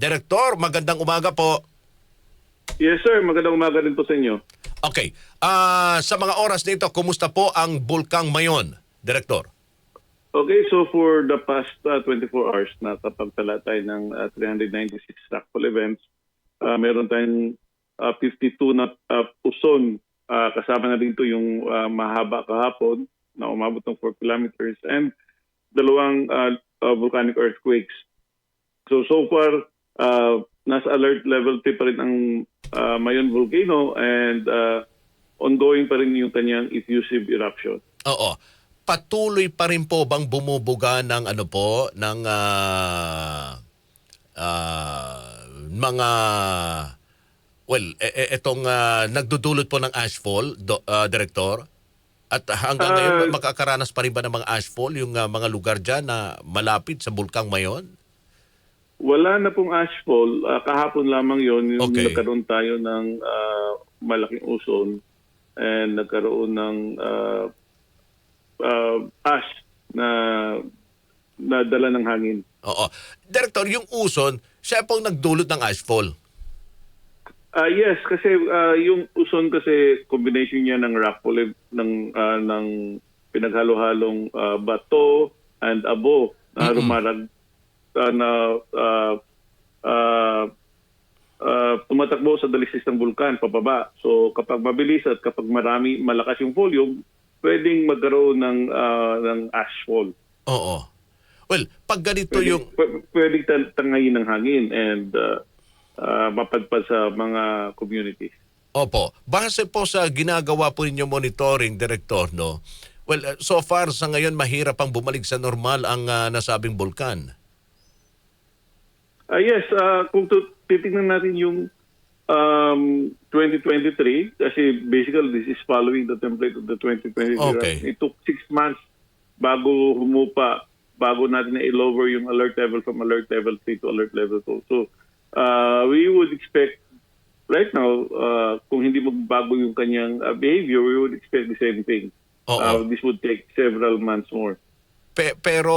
Direktor, magandang umaga po. Yes sir, magandang umaga din po sa inyo. Okay. Sa mga oras nito, kumusta po ang Bulkang Mayon, Direktor? Okay, so for the past 24 hours, nakapagtala tayo ng 396 rockfall events. Meron tayong 52 na puson. Kasama na dito yung mahaba kahapon na umabot ng 4 kilometers and dalawang volcanic earthquakes. So far, nasa alert level 3 pa rin ang Mayon volcano and ongoing pa rin yung kanyang effusive eruption. Oo. Patuloy pa rin po bang bumubuga ng ano po, ng mga, well, itong nagdudulot po ng ashfall, Direktor? At hanggang ngayon, makakaranas pa rin ba ng mga ashfall yung mga lugar dyan na malapit sa Bulkang Mayon? Wala na pong ashfall. Kahapon lamang yon yung Okay. nagkaroon tayo ng malaking uson and nagkaroon ng ash na dala ng hangin. Oo. Direktor, yung uson, siya pong nagdulot ng ashfall. Yes, kasi yung uson kasi combination niya ng rockfall ng pinaghalo-halong bato and abo na rumarag na tumatakbo sa dalisdis ng bulkan pababa. So kapag mabilis at kapag malakas yung volume, pwedeng magkaroon ng ashfall. Oo. Well, pag ganito yung... Pwedeng tangayin ng hangin and mapadpad sa mga communities. Opo. Base po sa ginagawa po ninyo monitoring, Director, no? Well, so far sa ngayon, mahirap ang bumalik sa normal ang nasabing bulkan. Yes, kung titingnan natin yung 2023, kasi basically this is following the template of the 2023. Okay. It took 6 months bago humupa, bago natin na-lower yung alert level from alert level 3 to alert level 2. So, we would expect right now, kung hindi magbago yung kanyang behavior, we would expect the same thing. This would take several months more. Pero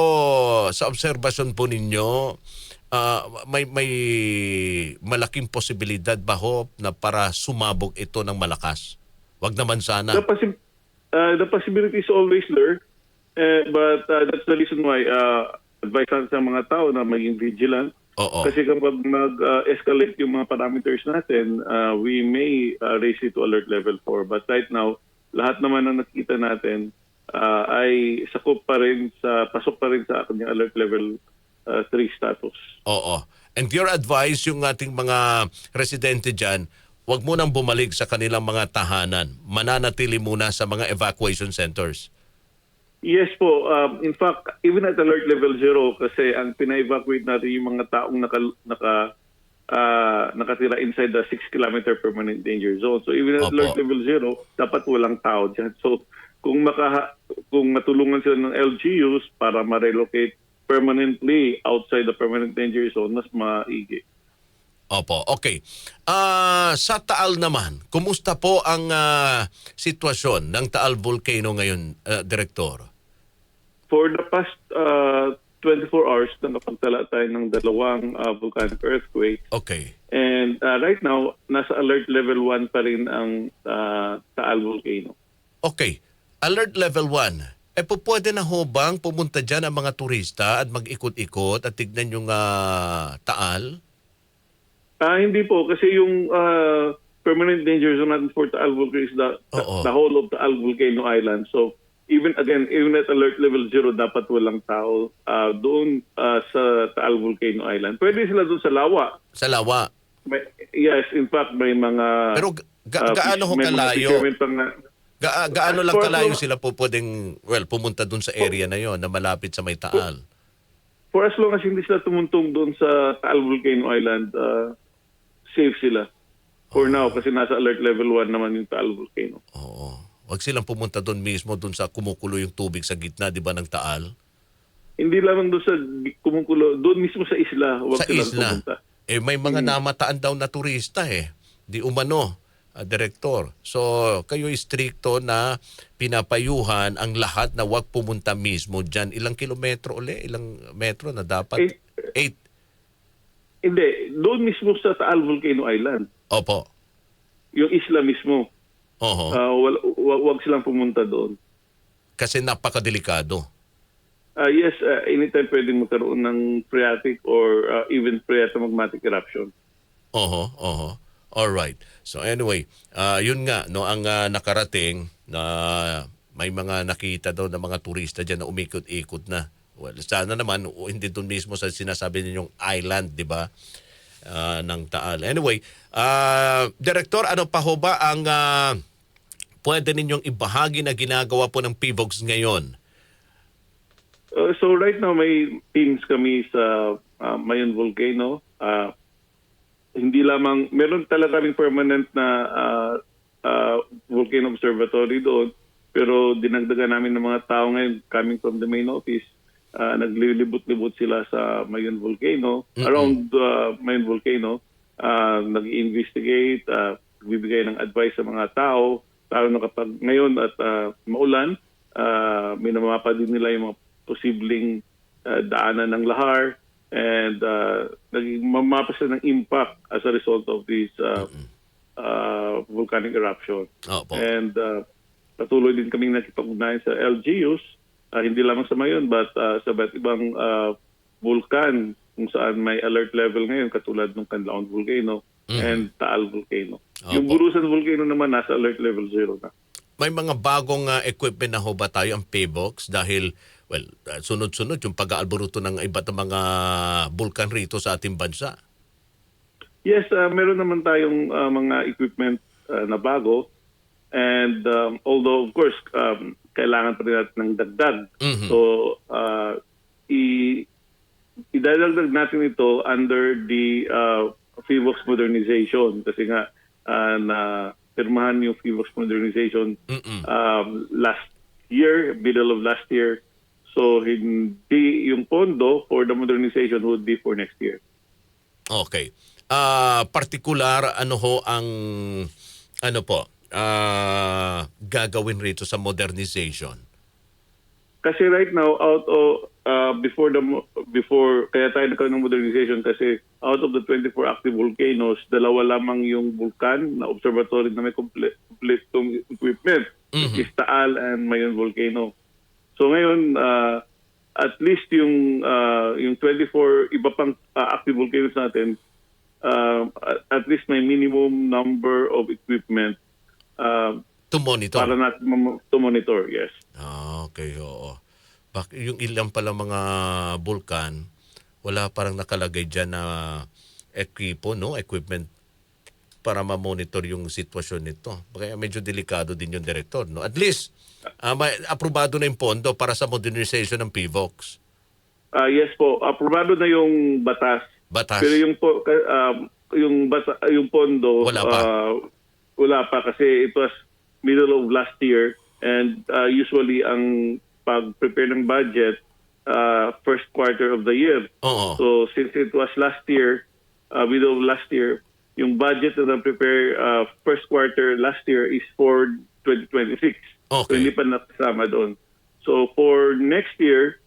sa obserbasyon po ninyo, may malaking posibilidad ba ho na para sumabog ito ng malakas? Wag naman sana. The possibility is always there, but that's the reason why advice natin sa mga tao na maging vigilant. Oo. Kasi kapag mag-escalate yung mga parameters natin, we may raise it to alert level 4. But right now, lahat naman na nakita natin ay pasok pa rin sa kanyang alert level 3 status. Oo. And your advice, yung ating mga residente dyan, wag mo nang bumalik sa kanilang mga tahanan. Mananatili muna sa mga evacuation centers. Yes po. In fact, even at alert level 0, kasi ang pina-evacuate natin yung mga taong nakatira inside the 6-kilometer permanent danger zone. So even at alert level 0, dapat walang tao dyan. So kung matulungan sila ng LGUs para ma-relocate permanently outside the permanent danger zone, mas maigi. Opo, okay. Sa Taal naman, kumusta po ang sitwasyon ng Taal Volcano ngayon, Direktor? For the past 24 hours, nakapagtala tayo ng dalawang volcanic earthquake. Okay. And right now, nasa alert level 1 pa rin ang Taal Volcano. Okay. Alert level 1. Pwede na ho bang pumunta dyan ang mga turista at mag-ikot-ikot at tignan yung Taal? Hindi po, kasi yung permanent danger zone natin for Taal Volcano is the whole of Taal Volcano Island. So even at alert level 0, dapat walang tao doon sa Taal Volcano Island. Pwede sila doon sa Lawa. Sa Lawa? Yes, in fact, may mga... Pero gaano ho kalayo? Gaano lang kalayo sila po pwedeng, pumunta doon sa area na yon na malapit sa may Taal? For as long as hindi sila tumuntong doon sa Taal Volcano Island, safe sila. For now, kasi nasa alert level 1 naman yung Taal Volcano. Oo. Huwag silang pumunta doon mismo, doon sa kumukulo yung tubig sa gitna, di ba, ng Taal? Hindi lamang doon sa kumukulo, doon mismo sa isla. Huwag sa isla. Pumunta. May mga namataan daw na turista Di umano. Direktor. So, kayo stricto na pinapayuhan ang lahat na wag pumunta mismo dyan. Ilang kilometro uli? Ilang metro na dapat? 8. Hindi, doon mismo sa Taal Volcano Island. Opo. Yung isla mismo. Oho. Wag silang pumunta doon. Kasi napakadelikado. Yes, anytime pwedeng magkaroon ng phreatic or even phreatomagmatic eruption. Oho, oho. All right. So anyway, yun nga no ang nakarating na may mga nakita daw na mga turista diyan na umikot-ikot na. Well, sana naman hindi doon mismo sa sinasabi ninyong island, 'di ba? Ng Taal. Anyway, Director, ano pa ho ba ang pwede ninyong ibahagi na ginagawa po ng PBOGs ngayon? So right now may teams kami sa Mayon Volcano. Hindi lamang, meron talaga kaming permanent na volcano observatory doon, pero dinagdagan namin ng mga tao ngayon coming from the main office. Naglilibot-libot sila sa Mayon Volcano, around Mayon Volcano, nag-investigate, bibigay ng advice sa mga tao, lalo na kapag ngayon at maulan, minamapa din nila yung mga posibleng daanan ng lahar, and mamapa sila ng impact as a result of this volcanic eruption. Opo. And patuloy din kaming nakipag-ugnayan sa LGUs, hindi lamang sa Mayon but sa iba't ibang vulkan kung saan may alert level ngayon katulad ng Canlaon Volcano and Taal Volcano. Yung Opo. Burusan Volcano naman nasa alert level 0 na. May mga bagong equipment na ho ba tayo ang PBOGs dahil well, sunod-sunod yung pag-aalboruto ng iba't mga bulkan rito sa ating bansa? Yes, meron naman tayong mga equipment na bago. And although, of course, kailangan pa rin natin ng dagdag. So, idadagdag natin ito under the PBOGs modernization. Kasi nga, na pirmahan yung PBOGs modernization last year, middle of last year. So, hindi yung pondo for the modernization would be for next year. Okay. Partikular, ano ho ang gagawin rito sa modernization? Kasi right now, before kaya tayo nagkaroon ng modernization kasi out of the 24 active volcanoes, dalawa lamang yung vulkan na observatory na may complete equipment, which is Taal and Mayon Volcano. So ngayon, at least yung 24 iba pang active volcanoes natin, at least may minimum number of equipment To monitor? para natin to monitor, yes. Okay, oo. Yung ilang pala mga bulkan, wala parang nakalagay dyan na equipment para ma-monitor yung sitwasyon nito. Kaya medyo delikado din yung director, no? At least, may aprobado na yung pondo para sa modernization ng PBOGs. Yes po, aprobado na yung batas. Batas. Pero yung pondo Wala pa. Wala pa kasi it was middle of last year, and usually ang pag-prepare ng budget first quarter of the year. Oo. So since it was last year, middle of last year, yung budget na prepare first quarter last year is for 2026. So Okay. hindi pa nakasama doon. So for next year,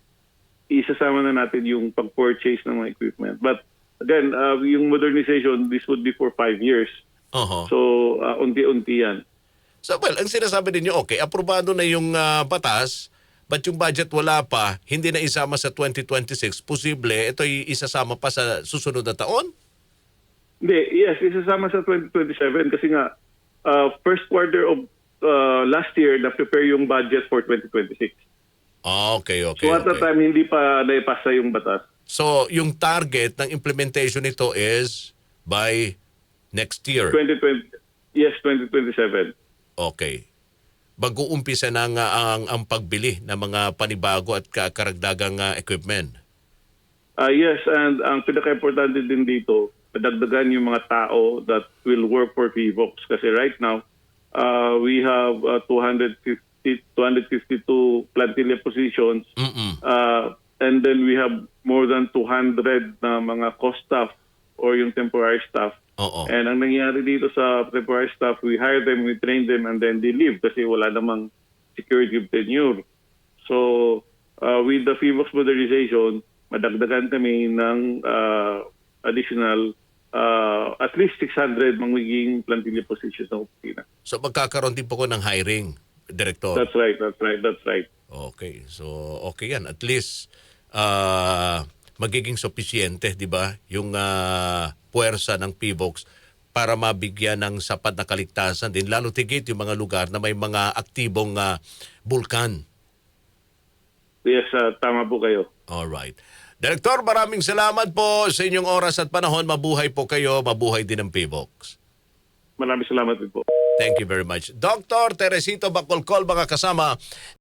isasama na natin yung pag-purchase ng mga equipment. But again, yung modernization, this would be for 5 years. Oo. So unti-unti yan. So, well, ang sinasabi ninyo, okay, aprobado na yung batas, but yung budget wala pa, hindi na isama sa 2026, posible ito'y isasama pa sa susunod na taon? Hindi, yes, isasama sa 2027 kasi nga first quarter of last year na-prepare yung budget for 2026. Okay. So at that time, hindi pa naipasa yung batas. So, yung target ng implementation nito is by next year. 2027. Okay. Bago-umpisa na nga ang pagbili ng mga panibago at karagdagang equipment. Yes, and ang pinaka-importante din dito, padagdagan yung mga tao that will work for PBOGs. Kasi right now, we have 252 plantilla positions. And then we have more than 200 na mga cost staff or yung temporary staff. Oo. And ang nangyari dito sa temporary staff, we hire them, we train them, and then they leave kasi wala namang security tenure. So, with the PBOGs modernization, madagdagan kami ng additional at least 600 magiging plantilla positions ng opisina. So magkakaroon din po ko ng hiring, Director. That's right. Okay. So okay yan. At least magiging sufisyente, 'di ba? Yung puwersa ng PBOX para mabigyan ng sapat na kaligtasan din, lalo tigit yung mga lugar na may mga aktibong bulkan. Yes, tama po kayo. All right. Director, maraming salamat po sa inyong oras at panahon. Mabuhay po kayo, mabuhay din ang PBOX. Maraming salamat din po. Thank you very much. Dr. Teresito Bacolcol, mga kasama,